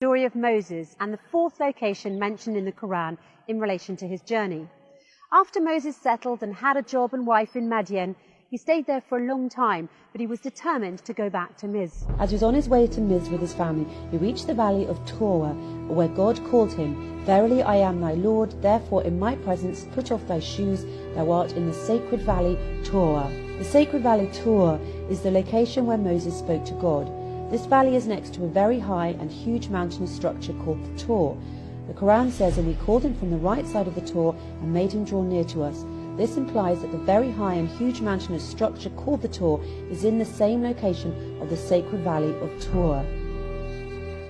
story of Moses and the fourth location mentioned in the Quran in relation to his journey. After Moses settled and had a job and wife in Madian, he stayed there for a long time, but he was determined to go back to Miz. As he was on his way to Miz with his family, he reached the valley of Torah, where God called him, "Verily I am thy Lord, therefore in my presence put off thy shoes, thou art in the sacred valley Torah." The sacred valley Torah is the location where Moses spoke to God. This valley is next to a very high and huge mountainous structure called the Tor. The Quran says, "And we called him from the right side of the Tor and made him draw near to us." This implies that the very high and huge mountainous structure called the Tor is in the same location of the sacred valley of Torah.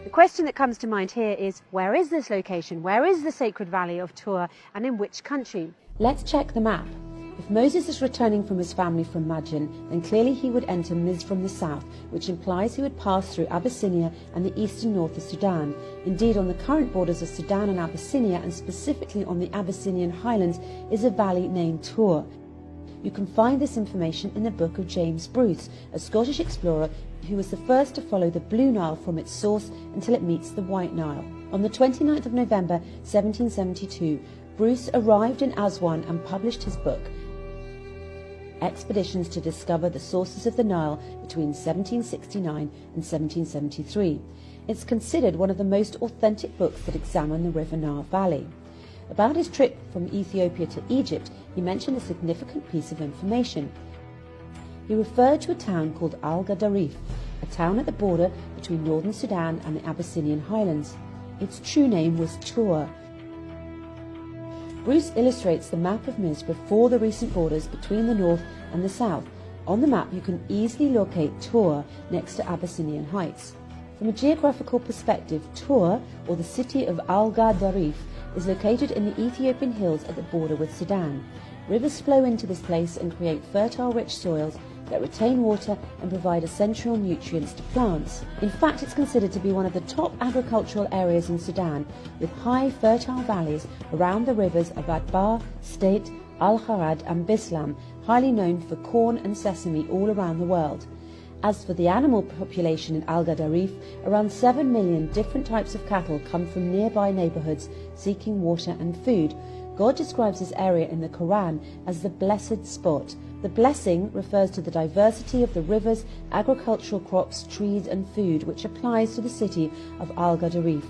The question that comes to mind here is, where is this location? Where is the sacred valley of Torah, and in which country? Let's check the map. If Moses is returning from his family from Madian, then clearly he would enter Miz from the south, which implies he would pass through Abyssinia and the eastern north of Sudan. Indeed, on the current borders of Sudan and Abyssinia, and specifically on the Abyssinian highlands, is a valley named Tor. You can find this information in the book of James Bruce, a Scottish explorer who was the first to follow the Blue Nile from its source until it meets the White Nile. On the 29th of November 1772, Bruce arrived in Aswan and published his book, Expeditions to Discover the Sources of the Nile between 1769 and 1773. It's considered one of the most authentic books that examine the River Nile Valley. About his trip from Ethiopia to Egypt, he mentioned a significant piece of information. He referred to a town called Al-Qaddarif, a town at the border between northern Sudan and the Abyssinian highlands. Its true name was Tor. Bruce illustrates the map of Miz before the recent borders between the north and the south. On the map you can easily locate Tor next to Abyssinian Heights. From a geographical perspective, Tor, or the city of Al-Qaddarif, is located in the Ethiopian hills at the border with Sudan. Rivers flow into this place and create fertile, rich soils that retain water and provide essential nutrients to plants. In fact, it's considered to be one of the top agricultural areas in Sudan, with high fertile valleys around the rivers of Adbar, State, Al-Harad and Bislam, highly known for corn and sesame all around the world. As for the animal population in Al-Qaddarif, around 7 million different types of cattle come from nearby neighbourhoods seeking water and food. God describes this area in the Quran as the blessed spot. The blessing refers to the diversity of the rivers, agricultural crops, trees and food, which applies to the city of Al-Qaddarif.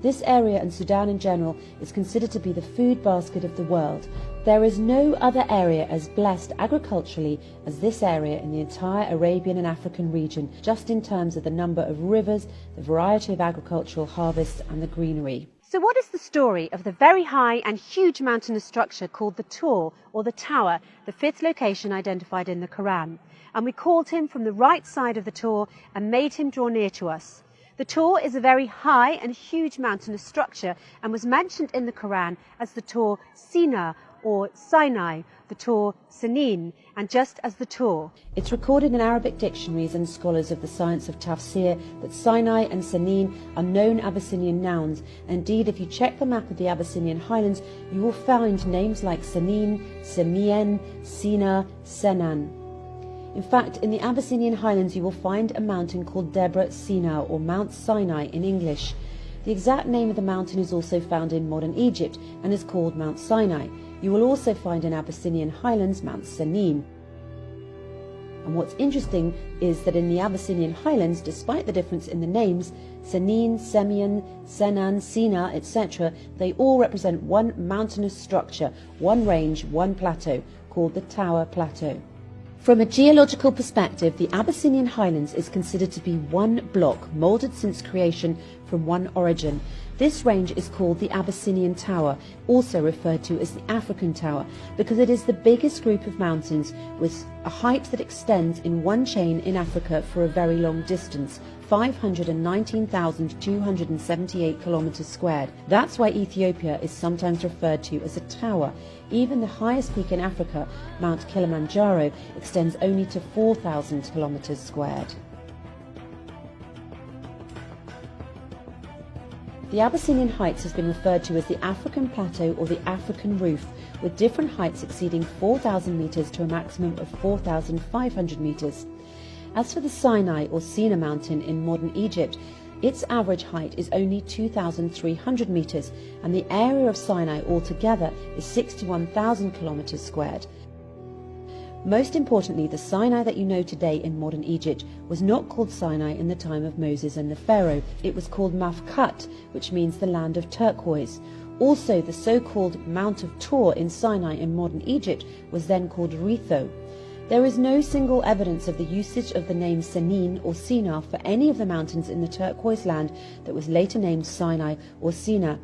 This area and Sudan in general is considered to be the food basket of the world. There is no other area as blessed agriculturally as this area in the entire Arabian and African region, just in terms of the number of rivers, the variety of agricultural harvests and the greenery. So what is the story of the very high and huge mountainous structure called the Tor, or the Tower, the fifth location identified in the Quran? And we called him from the right side of the Tor and made him draw near to us. The Tor is a very high and huge mountainous structure and was mentioned in the Quran as the Tor Sina or Sinai, the Tor Sanin, and just as the Tor. It's recorded in Arabic dictionaries and scholars of the science of tafsir that Sinai and Sanin are known Abyssinian nouns. Indeed, if you check the map of the Abyssinian highlands, you will find names like Sanin, Semien, Sina, Senan. In fact, in the Abyssinian highlands you will find a mountain called Debre Sina, or Mount Sinai in English. The exact name of the mountain is also found in modern Egypt and is called Mount Sinai. You will also find in Abyssinian highlands Mount Sanin. And what's interesting is that in the Abyssinian highlands, despite the difference in the names, Sanin, Semien, Senan, Sina, etc., they all represent one mountainous structure, one range, one plateau, called the Tower Plateau. From a geological perspective, the Abyssinian highlands is considered to be one block, moulded since creation from one origin. This range is called the Abyssinian Tower, also referred to as the African Tower, because it is the biggest group of mountains with a height that extends in one chain in Africa for a very long distance, 519,278 kilometers squared. That's why Ethiopia is sometimes referred to as a tower. Even the highest peak in Africa, Mount Kilimanjaro, extends only to 4,000 kilometers squared. The Abyssinian Heights has been referred to as the African Plateau or the African Roof, with different heights exceeding 4,000 metres to a maximum of 4,500 metres. As for the Sinai or Sina mountain in modern Egypt, Its average height is only 2,300 metres, and the area of Sinai altogether is 61,000 kilometres squared. Most importantly, the Sinai that you know today in modern Egypt was not called Sinai in the time of Moses and the Pharaoh. It was called Mafkat, which means the land of turquoise. Also, the so-called Mount of Tor in Sinai in modern Egypt was then called Ritho. There is no single evidence of the usage of the name Senin or Sinai for any of the mountains in the turquoise land that was later named Sinai or Sina.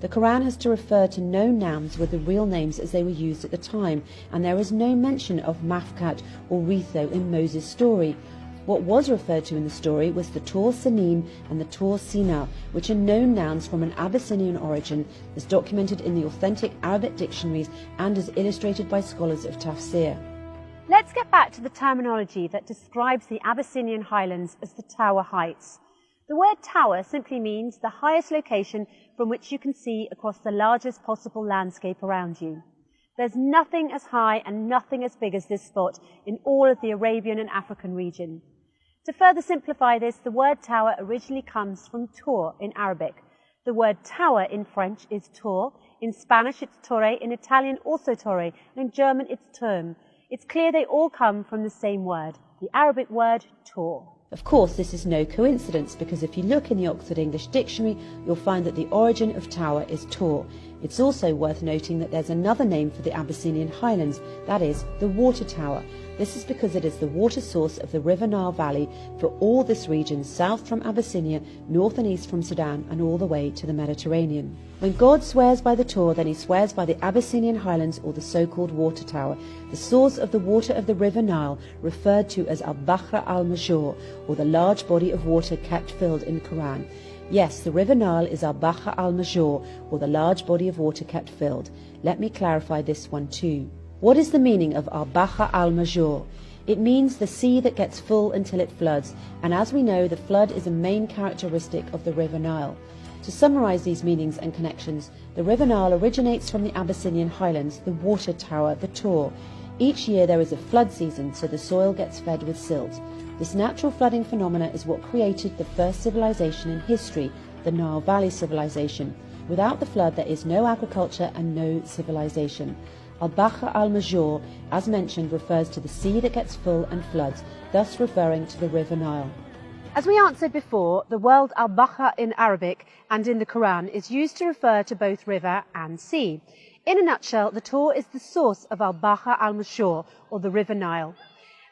The Quran has to refer to known nouns with the real names as they were used at the time, and there is no mention of Mafkat or Ritho in Moses' story. What was referred to in the story was the Tor Senin and the Tor Sina, which are known nouns from an Abyssinian origin, as documented in the authentic Arabic dictionaries and as illustrated by scholars of tafsir. Let's get back to the terminology that describes the Abyssinian highlands as the Tower Heights. The word tower simply means the highest location from which you can see across the largest possible landscape around you. There's nothing as high and nothing as big as this spot in all of the Arabian and African region. To further simplify this, the word tower originally comes from tour in Arabic. The word tower in French is tour, in Spanish it's torre, in Italian also torre, and in German it's Turm. It's clear they all come from the same word, the Arabic word tour. Of course, this is no coincidence, because if you look in the Oxford English Dictionary, you'll find that the origin of tower is Tor. It's also worth noting that there's another name for the Abyssinian highlands, that is, the water tower. This is because it is the water source of the River Nile Valley for all this region, south from Abyssinia, north and east from Sudan, and all the way to the Mediterranean. When God swears by the Tor, then he swears by the Abyssinian highlands, or the so-called water tower, the source of the water of the River Nile, referred to as al-Bahr al-Major, or the large body of water kept filled in the Quran. Yes, the River Nile is al-Bahr al-Major, or the large body of water kept filled. Let me clarify this one too. What is the meaning of al-Bahr al-Major? It means the sea that gets full until it floods, and as we know, the flood is a main characteristic of the River Nile. To summarize these meanings and connections, the River Nile originates from the Abyssinian highlands, the water tower, the Tor. Each year there is a flood season, so the soil gets fed with silt. This natural flooding phenomena is what created the first civilization in history, the Nile Valley civilization. Without the flood, there is no agriculture and no civilization. Al-Bahr al-Major, as mentioned, refers to the sea that gets full and floods, thus referring to the River Nile. As we answered before, the word al-Bahr in Arabic and in the Quran is used to refer to both river and sea. In a nutshell, the Tor is the source of al-Bahr al-Major, or the River Nile.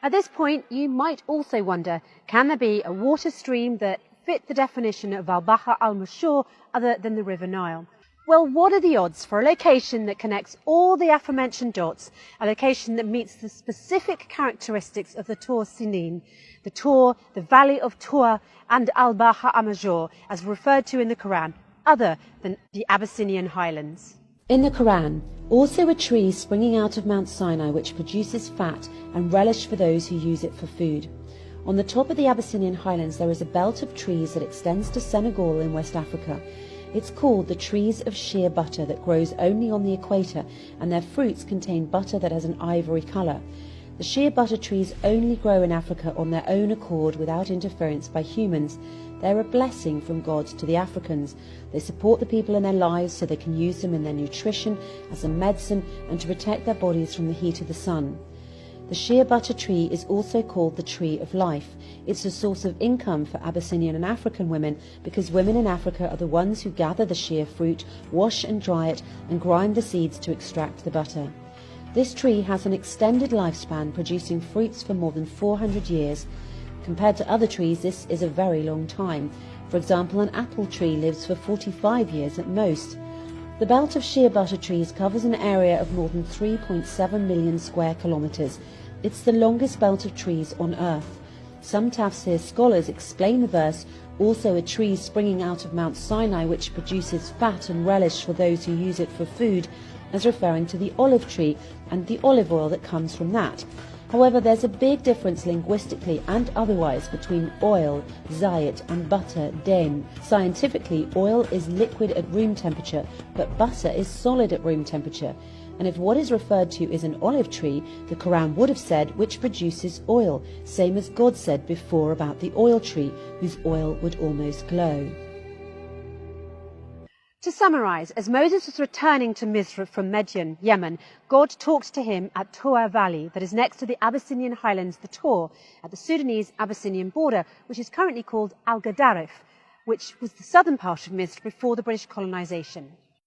At this point, you might also wonder, can there be a water stream that fit the definition of al-Bahr al-Major other than the River Nile? Well, what are the odds for a location that connects all the aforementioned dots, a location that meets the specific characteristics of the Tor Sinin, the Tor, the Valley of Tor, and al-Bahr al-Major, as referred to in the Quran, other than the Abyssinian highlands? In the Quran, also a tree springing out of Mount Sinai which produces fat and relish for those who use it for food. On the top of the Abyssinian highlands there is a belt of trees that extends to Senegal in West Africa. It's called the trees of sheer butter that grows only on the equator, and their fruits contain butter that has an ivory colour. The sheer butter trees only grow in Africa on their own accord without interference by humans. They're a blessing from God to the Africans. They support the people in their lives so they can use them in their nutrition, as a medicine, and to protect their bodies from the heat of the sun. The sheer butter tree is also called the tree of life. It's a source of income for Abyssinian and African women because women in Africa are the ones who gather the sheer fruit, wash and dry it, and grind the seeds to extract the butter. This tree has an extended lifespan, producing fruits for more than 400 years. Compared to other trees, this is a very long time. For example, an apple tree lives for 45 years at most. The belt of sheer butter trees covers an area of more than 3.7 million square kilometres. It's the longest belt of trees on earth. Some tafsir scholars explain the verse, also a tree springing out of Mount Sinai which produces fat and relish for those who use it for food, as referring to the olive tree and the olive oil that comes from that. However, there's a big difference linguistically and otherwise between oil, zayit, and butter, dem. Scientifically, oil is liquid at room temperature, but butter is solid at room temperature. And if what is referred to is an olive tree, the Quran would have said which produces oil, same as God said before about the oil tree, whose oil would almost glow. To summarise, as Moses was returning to Misr from Midian, Yemen, God talked to him at Tur Valley, that is next to the Abyssinian highlands, the Tur, at the Sudanese-Abyssinian border, which is currently called Al-Qaddarif, which was the southern part of Misr before the British colonisation.